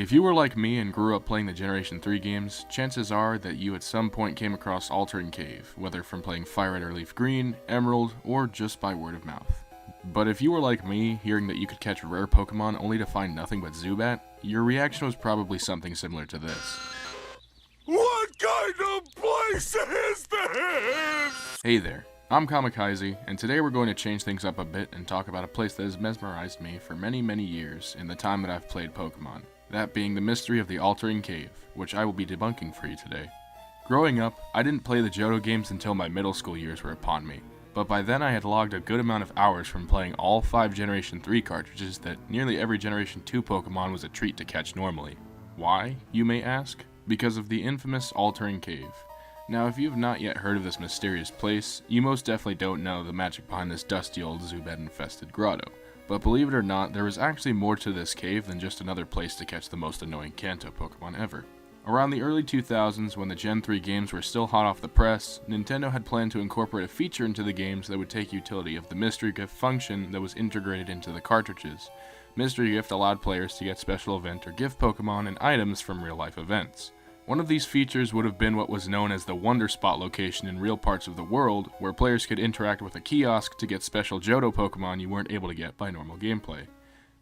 If you were like me and grew up playing the Generation 3 games, chances are that you at some point came across Altering Cave, whether from playing FireRed or LeafGreen, Emerald, or just by word of mouth. But if you were like me, hearing that you could catch rare Pokemon only to find nothing but Zubat, your reaction was probably something similar to this. What kind of place is this? Hey there, I'm Kamikaze, and today we're going to change things up a bit and talk about a place that has mesmerized me for many years in the time that I've played Pokemon. That being the mystery of the Altering Cave, which I will be debunking for you today. Growing up, I didn't play the Johto games until my middle school years were upon me, but by then I had logged a good amount of hours from playing all 5 Generation 3 cartridges that nearly every Generation 2 Pokemon was a treat to catch normally. Why, you may ask? Because of the infamous Altering Cave. Now, if you have not yet heard of this mysterious place, you most definitely don't know the magic behind this dusty old Zubat-infested grotto. But believe it or not, there was actually more to this cave than just another place to catch the most annoying Kanto Pokemon ever. Around the early 2000s, when the Gen 3 games were still hot off the press, Nintendo had planned to incorporate a feature into the games that would take utility of the Mystery Gift function that was integrated into the cartridges. Mystery Gift allowed players to get special event or gift Pokemon and items from real-life events. One of these features would have been what was known as the Wonder Spot location in real parts of the world, where players could interact with a kiosk to get special Johto Pokemon you weren't able to get by normal gameplay.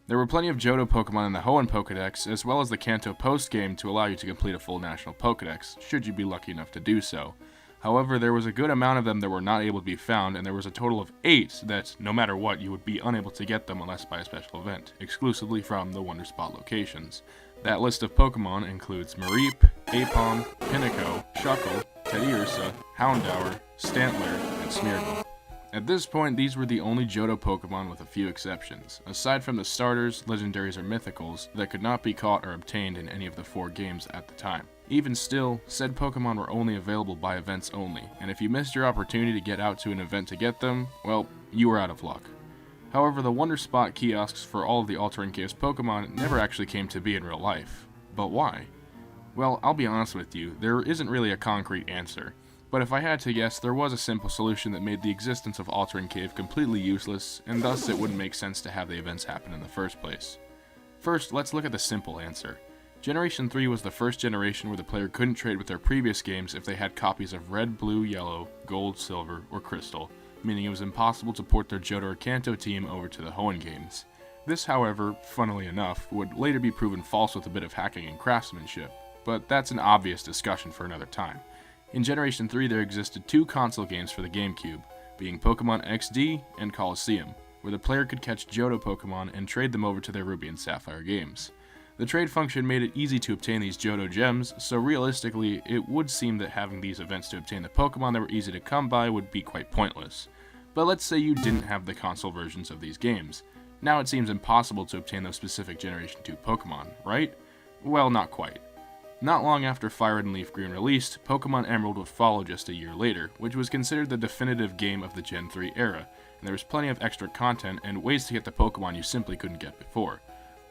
There were plenty of Johto Pokemon in the Hoenn Pokedex, as well as the Kanto post-game to allow you to complete a full national Pokedex, should you be lucky enough to do so. However, there was a good amount of them that were not able to be found, and there was a total of 8 that, no matter what, you would be unable to get them unless by a special event, exclusively from the Wonder Spot locations. That list of Pokemon includes Mareep, Aipom, Pinnacle, Shuckle, Teddiursa, Houndour, Stantler, and Smeargle. At this point, these were the only Johto Pokemon with a few exceptions, aside from the starters, legendaries, or mythicals, that could not be caught or obtained in any of the 4 games at the time. Even still, said Pokemon were only available by events only, and if you missed your opportunity to get out to an event to get them, well, you were out of luck. However, the Wonder Spot kiosks for all of the Altering Cave's Pokemon never actually came to be in real life. But why? Well, I'll be honest with you, there isn't really a concrete answer. But if I had to guess, there was a simple solution that made the existence of Altering Cave completely useless, and thus it wouldn't make sense to have the events happen in the first place. First, let's look at the simple answer. Generation 3 was the first generation where the player couldn't trade with their previous games if they had copies of Red, Blue, Yellow, Gold, Silver, or Crystal, meaning it was impossible to port their Johto or Kanto team over to the Hoenn games. This, however, funnily enough, would later be proven false with a bit of hacking and craftsmanship, but that's an obvious discussion for another time. In Generation 3 there existed 2 console games for the GameCube, being Pokemon XD and Colosseum, where the player could catch Johto Pokemon and trade them over to their Ruby and Sapphire games. The trade function made it easy to obtain these Johto gems, so realistically, it would seem that having these events to obtain the Pokemon that were easy to come by would be quite pointless. But let's say you didn't have the console versions of these games. Now it seems impossible to obtain those specific Generation 2 Pokemon, right? Well, not quite. Not long after FireRed and LeafGreen released, Pokemon Emerald would follow just a year later, which was considered the definitive game of the Gen 3 era, and there was plenty of extra content and ways to get the Pokemon you simply couldn't get before.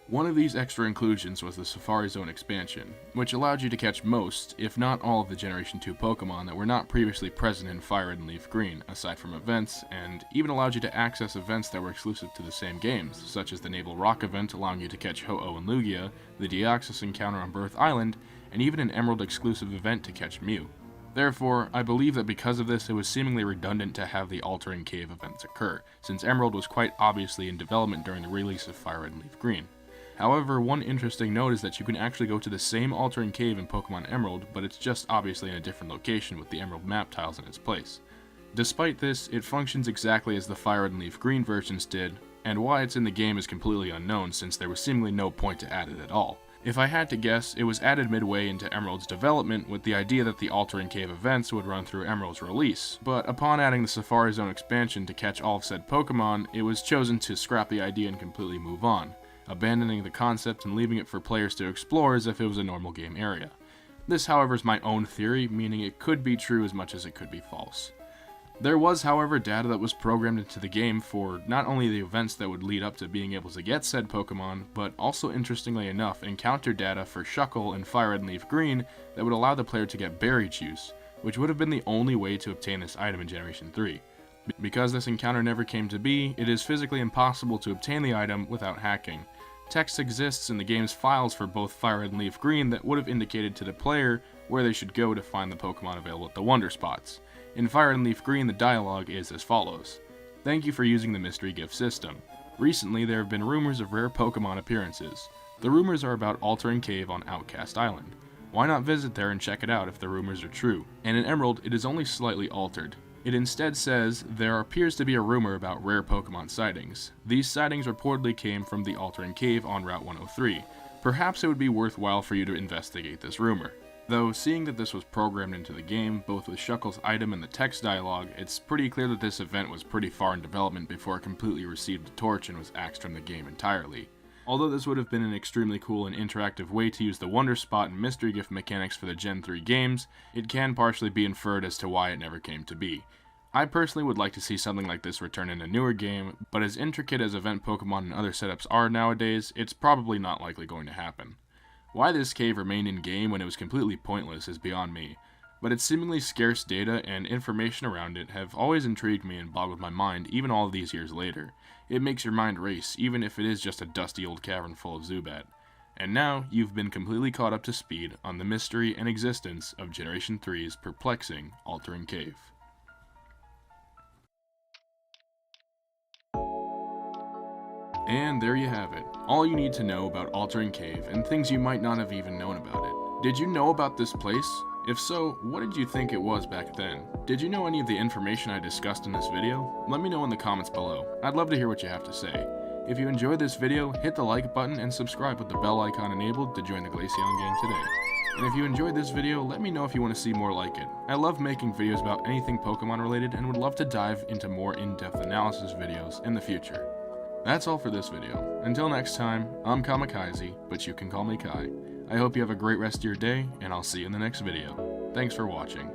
One of these extra inclusions was the Safari Zone expansion, which allowed you to catch most, if not all of the Generation 2 Pokemon that were not previously present in FireRed and LeafGreen, aside from events, and even allowed you to access events that were exclusive to the same games, such as the Naval Rock event allowing you to catch Ho-Oh and Lugia, the Deoxys encounter on Birth Island, and even an Emerald exclusive event to catch Mew. Therefore, I believe that because of this it was seemingly redundant to have the Altering Cave events occur, since Emerald was quite obviously in development during the release of FireRed and LeafGreen. However, one interesting note is that you can actually go to the same Altering Cave in Pokemon Emerald, but it's just obviously in a different location with the Emerald map tiles in its place. Despite this, it functions exactly as the FireRed and LeafGreen versions did, and why it's in the game is completely unknown since there was seemingly no point to add it at all. If I had to guess, it was added midway into Emerald's development with the idea that the Altering Cave events would run through Emerald's release, but upon adding the Safari Zone expansion to catch all of said Pokemon, it was chosen to scrap the idea and completely move on, abandoning the concept and leaving it for players to explore as if it was a normal game area. This, however, is my own theory, meaning it could be true as much as it could be false. There was, however, data that was programmed into the game for not only the events that would lead up to being able to get said Pokemon, but also, interestingly enough, encounter data for Shuckle and FireRed and LeafGreen that would allow the player to get Berry Juice, which would have been the only way to obtain this item in Generation 3. Because this encounter never came to be, it is physically impossible to obtain the item without hacking. Text exists in the game's files for both FireRed and LeafGreen that would have indicated to the player where they should go to find the Pokemon available at the Wonder Spots. In FireRed and LeafGreen, the dialogue is as follows. Thank you for using the mystery gift system. Recently, there have been rumors of rare Pokemon appearances. The rumors are about Altering Cave on Outcast Island. Why not visit there and check it out if the rumors are true? And in Emerald, it is only slightly altered. It instead says, there appears to be a rumor about rare Pokemon sightings. These sightings reportedly came from the Altering Cave on Route 103. Perhaps it would be worthwhile for you to investigate this rumor. Though, seeing that this was programmed into the game, both with Shuckle's item and the text dialogue, it's pretty clear that this event was pretty far in development before it completely received a torch and was axed from the game entirely. Although this would have been an extremely cool and interactive way to use the Wonder Spot and Mystery Gift mechanics for the Gen 3 games, it can partially be inferred as to why it never came to be. I personally would like to see something like this return in a newer game, but as intricate as event Pokemon and other setups are nowadays, it's probably not likely going to happen. Why this cave remained in game when it was completely pointless is beyond me, but its seemingly scarce data and information around it have always intrigued me and boggled my mind even all of these years later. It makes your mind race, even if it is just a dusty old cavern full of Zubat. And now, you've been completely caught up to speed on the mystery and existence of Generation 3's perplexing Altering Cave. And there you have it. All you need to know about Altering Cave and things you might not have even known about it. Did you know about this place? If so, what did you think it was back then? Did you know any of the information I discussed in this video? Let me know in the comments below. I'd love to hear what you have to say. If you enjoyed this video, hit the like button and subscribe with the bell icon enabled to join the Glaceon gang today. And if you enjoyed this video, let me know if you want to see more like it. I love making videos about anything Pokemon related and would love to dive into more in-depth analysis videos in the future. That's all for this video. Until next time, I'm Kamikaze, but you can call me Kai. I hope you have a great rest of your day, and I'll see you in the next video. Thanks for watching.